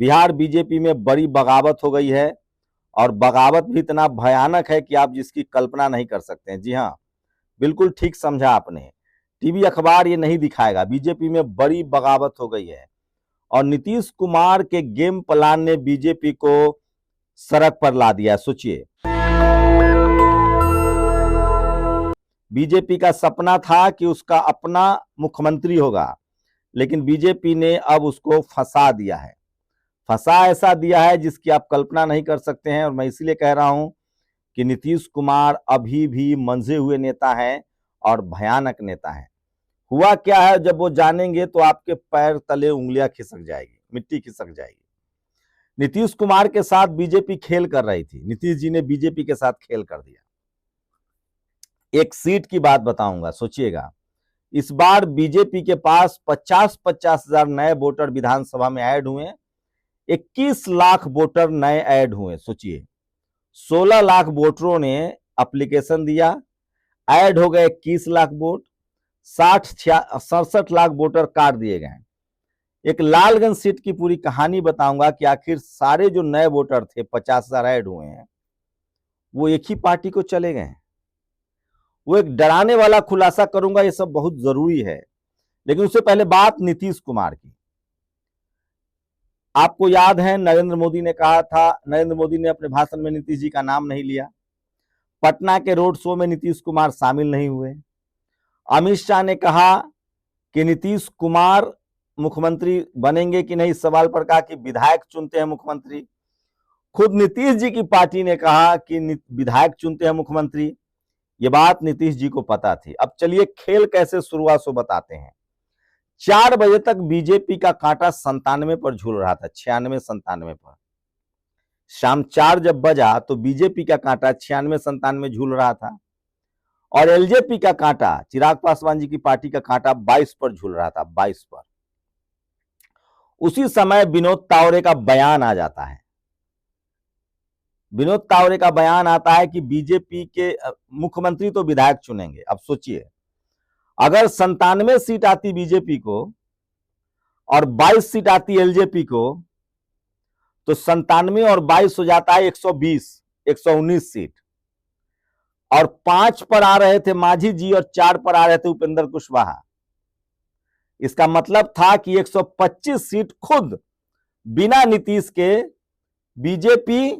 Bihar BJP में बड़ी बगावत हो गई है और बगावत भी इतना भयानक है कि आप जिसकी कल्पना नहीं कर सकते हैं। जी हाँ, बिल्कुल ठीक समझा आपने। टीवी अखबार ये नहीं दिखाएगा, बीजेपी में बड़ी बगावत हो गई है और नीतीश कुमार के गेम प्लान ने बीजेपी को सड़क पर ला दिया। सोचिए, बीजेपी का सपना था कि उसका अपना मुख्यमंत्री होगा, लेकिन बीजेपी ने अब उसको फंसा दिया है। फंसा ऐसा दिया है जिसकी आप कल्पना नहीं कर सकते हैं। और मैं इसलिए कह रहा हूं कि नीतीश कुमार अभी भी मंझे हुए नेता हैं और भयानक नेता हैं। हुआ क्या है, जब वो जानेंगे तो आपके पैर तले उंगलियां खिसक जाएगी, मिट्टी खिसक जाएगी। नीतीश कुमार के साथ बीजेपी खेल कर रही थी, नीतीश जी ने बीजेपी के साथ खेल कर दिया। एक सीट की बात बताऊंगा, सोचिएगा। इस बार बीजेपी के पास 50-50 हजार नए वोटर विधानसभा में ऐड हुए, 21 लाख वोटर नए ऐड हुए। सोचिए, 16 लाख वोटरों ने एप्लीकेशन दिया, ऐड हो गए 21 लाख वोट, 67 लाख वोटर काट दिए गए। एक लालगंज सीट की पूरी कहानी बताऊंगा कि आखिर सारे जो नए वोटर थे, 50,000 ऐड हुए हैं, वो एक ही पार्टी को चले गए। वो एक डराने वाला खुलासा करूंगा, ये सब बहुत जरूरी है। लेकिन उससे पहले बात नीतीश कुमार की। आपको याद है, नरेंद्र मोदी ने कहा था, नरेंद्र मोदी ने अपने भाषण में नीतीश जी का नाम नहीं लिया। पटना के रोड शो में नीतीश कुमार शामिल नहीं हुए। अमित शाह ने कहा कि नीतीश कुमार मुख्यमंत्री बनेंगे कि नहीं, सवाल पर कहा कि विधायक चुनते हैं मुख्यमंत्री। खुद नीतीश जी की पार्टी ने कहा कि विधायक चुनते हैं मुख्यमंत्री। ये बात नीतीश जी को पता थी। अब चलिए खेल कैसे शुरू हुआ सो बताते हैं। 4 बजे तक बीजेपी का कांटा 97 पर झूल रहा था, 96-97 पर। शाम 4 जब बजा तो बीजेपी का कांटा 96-97 झूल रहा था और एलजेपी का कांटा, चिराग पासवान जी की पार्टी का कांटा 22 पर झूल रहा था, 22 पर। उसी समय विनोद तावरे का बयान आ जाता है। विनोद तावरे का बयान आता है कि बीजेपी के मुख्यमंत्री तो विधायक चुनेंगे। अब सोचिए, अगर 97 सीट आती बीजेपी को और 22 सीट आती एलजेपी को, तो 97 और 22 हो जाता है 119 सीट। और 5 पर आ रहे थे मांझी जी और 4 पर आ रहे थे उपेंद्र कुशवाहा। इसका मतलब था कि 125 सीट खुद बिना नीतीश के बीजेपी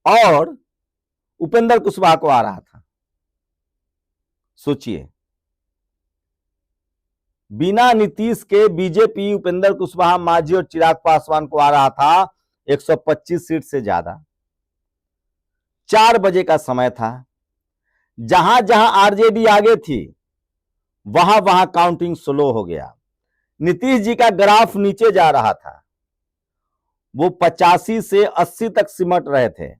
और उपेंद्र कुशवाहा को आ रहा था। सोचिए, बिना नीतीश के बीजेपी, उपेंद्र कुशवाहा, मांझी और चिराग पासवान को आ रहा था 125 सीट से ज्यादा। 4 बजे का समय था। जहां जहां आरजेडी आगे थी, वहां वहां काउंटिंग स्लो हो गया। नीतीश जी का ग्राफ नीचे जा रहा था। वो 85 से 80 तक सिमट रहे थे।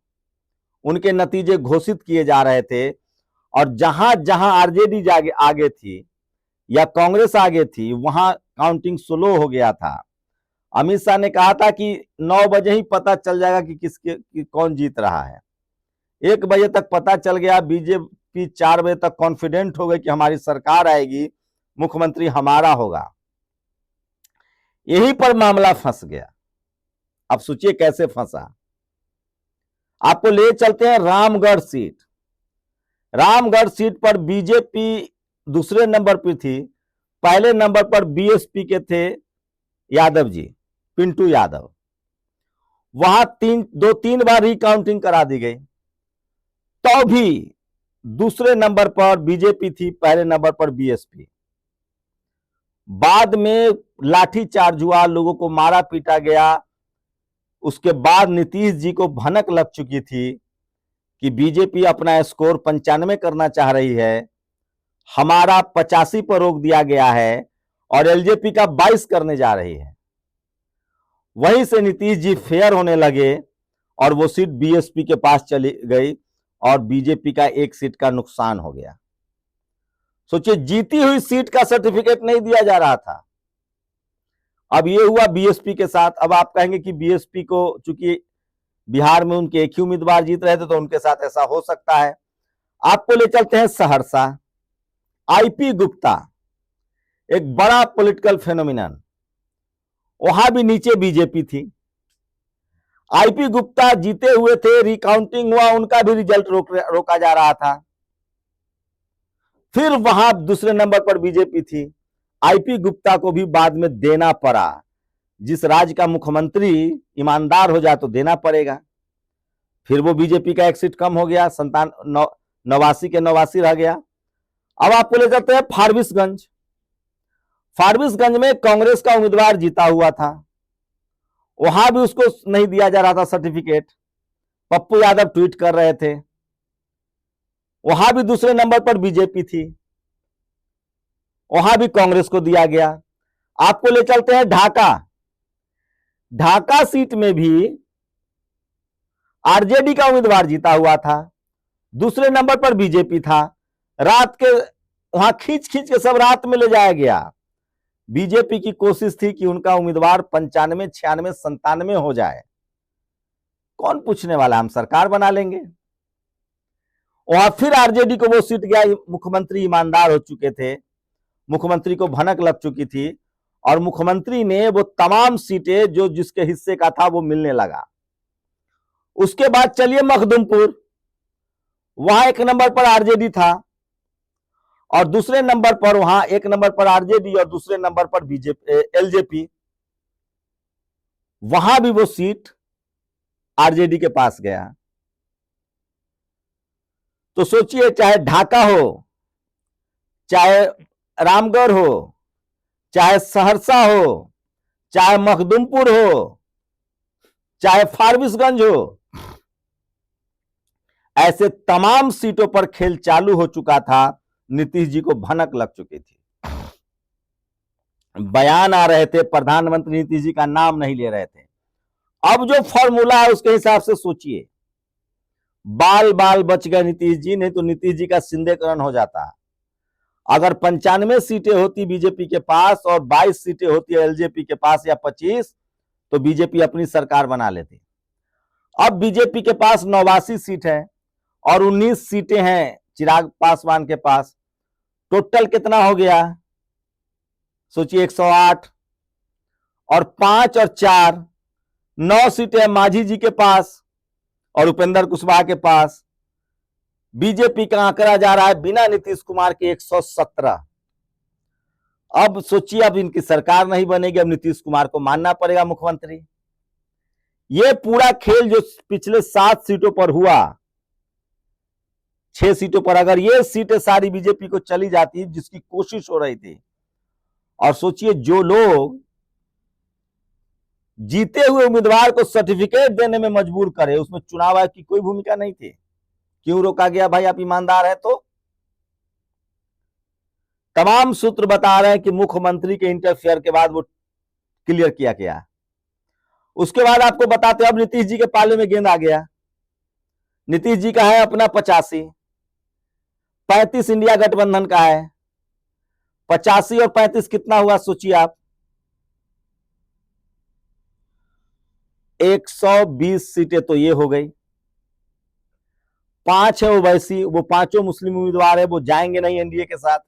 उनके नतीजे घोषित किए जा रहे थे और जहां जहां आरजेडी आगे थी या कांग्रेस आगे थी, वहां काउंटिंग स्लो हो गया था। अमित शाह ने कहा था कि 9 बजे ही पता चल जाएगा कि कौन जीत रहा है। 1 बजे तक पता चल गया। बीजेपी 4 बजे तक कॉन्फिडेंट हो गई कि हमारी सरकार आएगी, मुख्यमंत्री हमारा होगा। यहीं पर मामला फंस गया। अब सोचिए कैसे फंसा। आपको ले चलते हैं रामगढ़ सीट। रामगढ़ सीट पर बीजेपी दूसरे नंबर पर थी, पहले नंबर पर बीएसपी के थे यादव जी, पिंटू यादव। वहां 2-3 बार रिकाउंटिंग करा दी गई, तो भी दूसरे नंबर पर बीजेपी थी, पहले नंबर पर बीएसपी। बाद में लाठीचार्ज हुआ, लोगों को मारा पीटा गया। उसके बाद नीतीश जी को भनक लग चुकी थी कि बीजेपी अपना स्कोर 95 करना चाह रही है, हमारा 85 पर रोक दिया गया है और एलजेपी का 22 करने जा रही है। वहीं से नीतीश जी फेयर होने लगे और वो सीट बीएसपी के पास चली गई और बीजेपी का 1 सीट का नुकसान हो गया। सोचिए, जीती हुई सीट का सर्टिफिकेट नहीं दिया जा रहा था। अब ये हुआ बीएसपी के साथ। अब आप कहेंगे कि बीएसपी को, चूंकि बिहार में उनके एक ही उम्मीदवार जीत रहे थे, तो उनके साथ ऐसा हो सकता है। आपको ले चलते हैं सहरसा। आईपी गुप्ता, एक बड़ा पॉलिटिकल फेनोमिनन, वहां भी नीचे बीजेपी थी, आईपी गुप्ता जीते हुए थे, रिकाउंटिंग हुआ, उनका भी रिजल्ट रोका जा रहा था। फिर वहां दूसरे नंबर पर बीजेपी थी। आईपी गुप्ता को भी बाद में देना पड़ा। जिस राज्य का मुख्यमंत्री ईमानदार हो जाए तो देना पड़ेगा। फिर वो बीजेपी का एक्सिट कम हो गया, 89 के 89 रह गया। अब आपको ले जाते हैं फारबिसगंज। फारबिसगंज में कांग्रेस का उम्मीदवार जीता हुआ था, वहां भी उसको नहीं दिया जा रहा था सर्टिफिकेट। पप्पू यादव ट्वीट कर रहे थे। वहां भी दूसरे नंबर पर बीजेपी थी, वहां भी कांग्रेस को दिया गया। आपको ले चलते हैं ढाका। ढाका सीट में भी आरजेडी का उम्मीदवार जीता हुआ था, दूसरे नंबर पर बीजेपी था। रात के वहां खींच खींच के सब रात में ले जाया गया। बीजेपी की कोशिश थी कि उनका उम्मीदवार 95, 96, 97 हो जाए। कौन पूछने वाला, हम सरकार बना लेंगे। वहां फिर आरजेडी को वो सीट गया। मुख्यमंत्री ईमानदार हो चुके थे, मुख्यमंत्री को भनक लग चुकी थी और मुख्यमंत्री ने वो तमाम सीटें जो जिसके हिस्से का था वो मिलने लगा। उसके बाद चलिए मखदुमपुर, वहां एक नंबर पर आरजेडी था और दूसरे नंबर पर, वहां एक नंबर पर आरजेडी और दूसरे नंबर पर बीजेपी एलजेपी। वहां भी वो सीट आरजेडी के पास गया। तो सोचिए, चाहे ढाका हो, चाहे रामगढ़ हो, चाहे सहरसा हो, चाहे मखदुमपुर हो, चाहे फारबिसगंज हो, ऐसे तमाम सीटों पर खेल चालू हो चुका था। नीतीश जी को भनक लग चुकी थी, बयान आ रहे थे, प्रधानमंत्री नीतीश जी का नाम नहीं ले रहे थे। अब जो फॉर्मूला है उसके हिसाब से सोचिए, बाल बाल बच गए नीतीश जी, नहीं तो नीतीश जी का सिंधेकरण हो जाता। अगर 95 सीटें होती बीजेपी के पास और 22 सीटें होती एलजेपी के पास या 25, तो बीजेपी अपनी सरकार बना लेती। अब बीजेपी के पास 89 सीट है और 19 सीटें हैं चिराग पासवान के पास। टोटल कितना हो गया, सोचिए, 108 और 5 और 4, 9 सीटें मांझी जी के पास और उपेंद्र कुशवाहा के पास। बीजेपी का आंकड़ा जा रहा है बिना नीतीश कुमार के 117। अब सोचिए, अब इनकी सरकार नहीं बनेगी, अब नीतीश कुमार को मानना पड़ेगा मुख्यमंत्री। ये पूरा खेल जो पिछले 7 सीटों पर हुआ, 6 सीटों पर अगर ये सीटें सारी बीजेपी को चली जाती जिसकी कोशिश हो रही थी, और सोचिए जो लोग जीते हुए उम्मीदवार को सर्टिफिकेट देने में मजबूर करे, उसमें चुनाव आयोग की कोई भूमिका नहीं थी। क्यों रोका गया? भाई आप ईमानदार है तो। तमाम सूत्र बता रहे हैं कि मुख्यमंत्री के इंटरफेयर के बाद वो क्लियर किया गया। उसके बाद आपको बताते हैं, अब नीतीश जी के पाले में गेंद आ गया। नीतीश जी का है अपना 85, 35 इंडिया गठबंधन का है। 85 और 35 कितना हुआ सोचिए आप, 120 सीटें तो ये हो गई। 5 है ओवैसी, वो पांचों मुस्लिम उम्मीदवार है, वो जाएंगे नहीं एनडीए के साथ,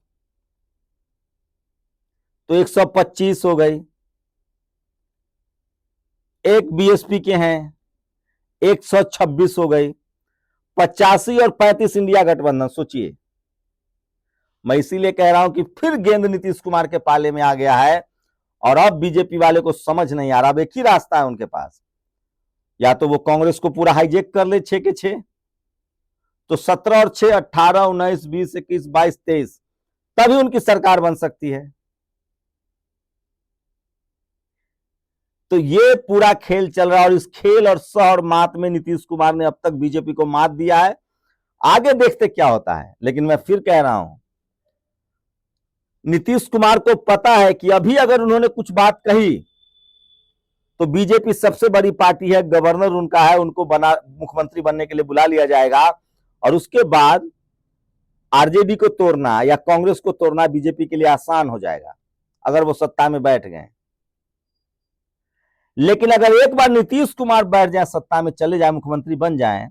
तो 125 हो गई। एक बीएसपी के हैं, 126 हो गई। 85 और 35 इंडिया गठबंधन। सोचिए, मैं इसीलिए कह रहा हूं कि फिर गेंद नीतीश कुमार के पाले में आ गया है और अब बीजेपी वाले को समझ नहीं आ रहा। अब एक ही रास्ता है उनके पास, या तो वो कांग्रेस को पूरा हाईजेक कर ले 6 के 6, तो 17 और 6 18, 19, 20, 21, 22, 23, तभी उनकी सरकार बन सकती है। तो ये पूरा खेल चल रहा है और इस खेल और सह और मात में नीतीश कुमार ने अब तक बीजेपी को मात दिया है। आगे देखते क्या होता है, लेकिन मैं फिर कह रहा हूं, नीतीश कुमार को पता है कि अभी अगर उन्होंने कुछ बात कही तो बीजेपी सबसे बड़ी पार्टी है, गवर्नर उनका है, उनको मुख्यमंत्री बनने के लिए बुला लिया जाएगा और उसके बाद आरजेडी को तोड़ना या कांग्रेस को तोड़ना बीजेपी के लिए आसान हो जाएगा अगर वो सत्ता में बैठ गए। लेकिन अगर एक बार नीतीश कुमार बैठ जाए, सत्ता में चले जाए, मुख्यमंत्री बन जाए,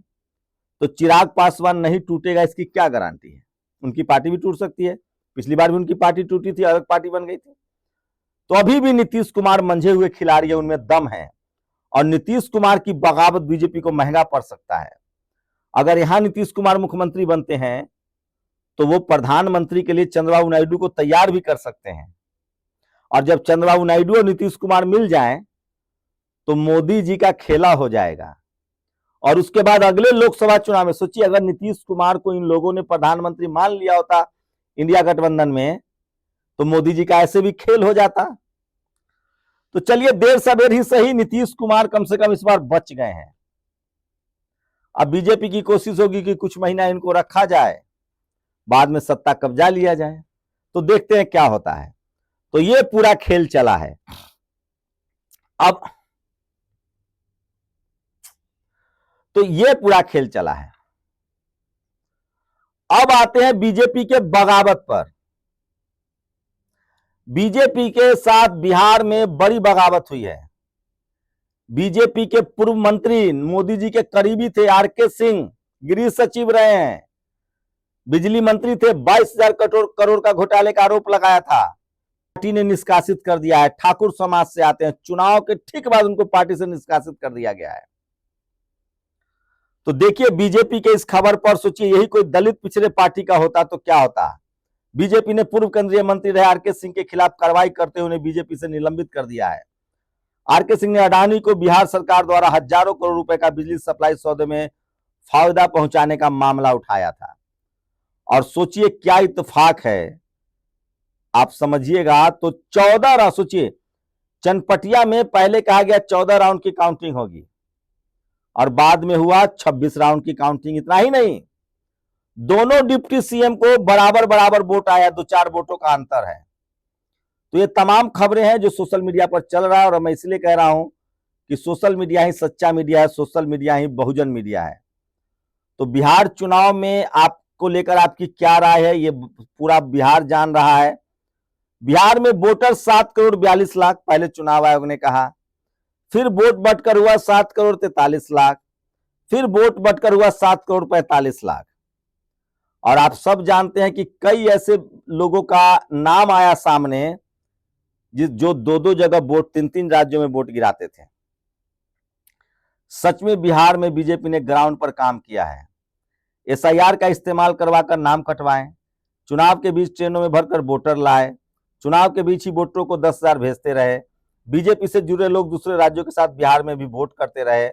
तो चिराग पासवान नहीं टूटेगा इसकी क्या गारंटी है? उनकी पार्टी भी टूट सकती है। पिछली बार भी उनकी पार्टी टूटी थी, अलग पार्टी बन गई थी। तो अभी भी नीतीश कुमार मंझे हुए खिलाड़ी है, उनमें दम है और नीतीश कुमार की बगावत बीजेपी को महंगा पड़ सकता है। अगर यहां नीतीश कुमार मुख्यमंत्री बनते हैं तो वो प्रधानमंत्री के लिए चंद्रबाबू नायडू को तैयार भी कर सकते हैं, और जब चंद्रबाबू नायडू और नीतीश कुमार मिल जाएं तो मोदी जी का खेला हो जाएगा। और उसके बाद अगले लोकसभा चुनाव में सोचिए, अगर नीतीश कुमार को इन लोगों ने प्रधानमंत्री मान लिया होता इंडिया गठबंधन में, तो मोदी जी का ऐसे भी खेल हो जाता। तो चलिए, देर सवेर ही सही, नीतीश कुमार कम से कम इस बार बच गए हैं। अब बीजेपी की कोशिश होगी कि कुछ महीना इनको रखा जाए, बाद में सत्ता कब्जा लिया जाए। तो देखते हैं क्या होता है। तो ये पूरा खेल चला है। अब तो ये पूरा खेल चला है। अब आते हैं बीजेपी के बगावत पर। बीजेपी के साथ बिहार में बड़ी बगावत हुई है। बीजेपी के पूर्व मंत्री, मोदी जी के करीबी थे, आरके सिंह, गृह सचिव रहे हैं, बिजली मंत्री थे, 22,000 करोड़ का घोटाले का आरोप लगाया था, पार्टी ने निष्कासित कर दिया है। ठाकुर समाज से आते हैं, चुनाव के ठीक बाद उनको पार्टी से निष्कासित कर दिया गया है। तो देखिए, बीजेपी के इस खबर पर सोचिए, यही कोई दलित पिछड़े पार्टी का होता तो क्या होता। बीजेपी ने पूर्व केंद्रीय मंत्री रहे आरके सिंह के खिलाफ कार्रवाई करते हुए उन्हें बीजेपी से निलंबित कर दिया है। आरके सिंह ने अडानी को बिहार सरकार द्वारा हजारों करोड़ रुपए का बिजली सप्लाई सौदे में फायदा पहुंचाने का मामला उठाया था। और सोचिए क्या इत्तेफाक है, आप समझिएगा। तो 14 सोचिए, चनपटिया में पहले कहा गया 14 राउंड की काउंटिंग होगी और बाद में हुआ 26 राउंड की काउंटिंग। इतना ही नहीं, दोनों डिप्टी सीएम को बराबर बराबर वोट आया, 2-4 वोटों का अंतर है। तो ये तमाम खबरें हैं जो सोशल मीडिया पर चल रहा है, और मैं इसलिए कह रहा हूं कि सोशल मीडिया ही सच्चा मीडिया है, सोशल मीडिया ही बहुजन मीडिया है। तो बिहार चुनाव में आपको लेकर आपकी क्या राय है, ये पूरा बिहार जान रहा है। बिहार में वोटर 7 करोड़ 42 लाख पहले चुनाव आयोग ने कहा, फिर वोट बंटकर हुआ 7 करोड़ 43 लाख, फिर वोट बंटकर हुआ 7 करोड़ 45 लाख। और आप सब जानते हैं कि कई ऐसे लोगों का नाम आया सामने जो 2-2 जगह वोट, 3-3 राज्यों में वोट गिराते थे। सच में बिहार में बीजेपी ने ग्राउंड पर काम किया है। एसआईआर का इस्तेमाल करवाकर नाम कटवाएं, चुनाव के बीच ट्रेनों में भरकर वोटर लाए, चुनाव के बीच ही वोटरों को 10,000 भेजते रहे, बीजेपी से जुड़े लोग दूसरे राज्यों के साथ बिहार में भी वोट करते रहे।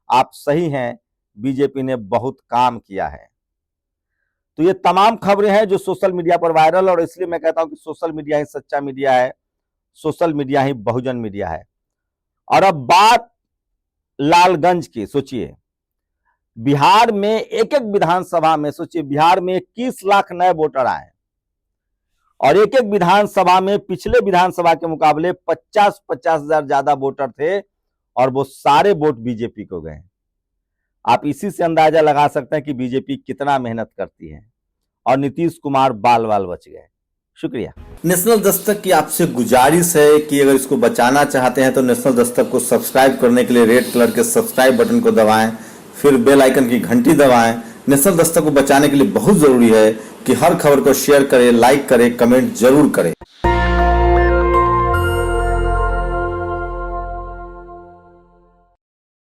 आप सही हैं, बीजेपी ने बहुत काम किया है। तो ये तमाम खबरें हैं जो सोशल मीडिया पर वायरल, और इसलिए मैं कहता हूं कि सोशल मीडिया ही सच्चा मीडिया है, सोशल मीडिया ही बहुजन मीडिया है। और अब बात लालगंज की। सोचिए, बिहार में एक एक विधानसभा में, सोचिए बिहार में 21 लाख नए वोटर आए, और एक एक विधानसभा में पिछले विधानसभा के मुकाबले 50-50 हजार ज्यादा वोटर थे, और वो सारे वोट बीजेपी को गए। आप इसी से अंदाजा लगा सकते हैं कि बीजेपी कितना मेहनत करती है, और नीतीश कुमार बाल बाल बच गए। शुक्रिया। नेशनल दस्तक की आपसे गुजारिश है कि अगर इसको बचाना चाहते हैं तो नेशनल दस्तक को सब्सक्राइब करने के लिए रेड कलर के सब्सक्राइब बटन को दबाएं, फिर बेल आइकन की घंटी दबाएं। नेशनल दस्तक को बचाने के लिए बहुत जरूरी है कि हर खबर को शेयर करें, लाइक करें, कमेंट जरूर करें।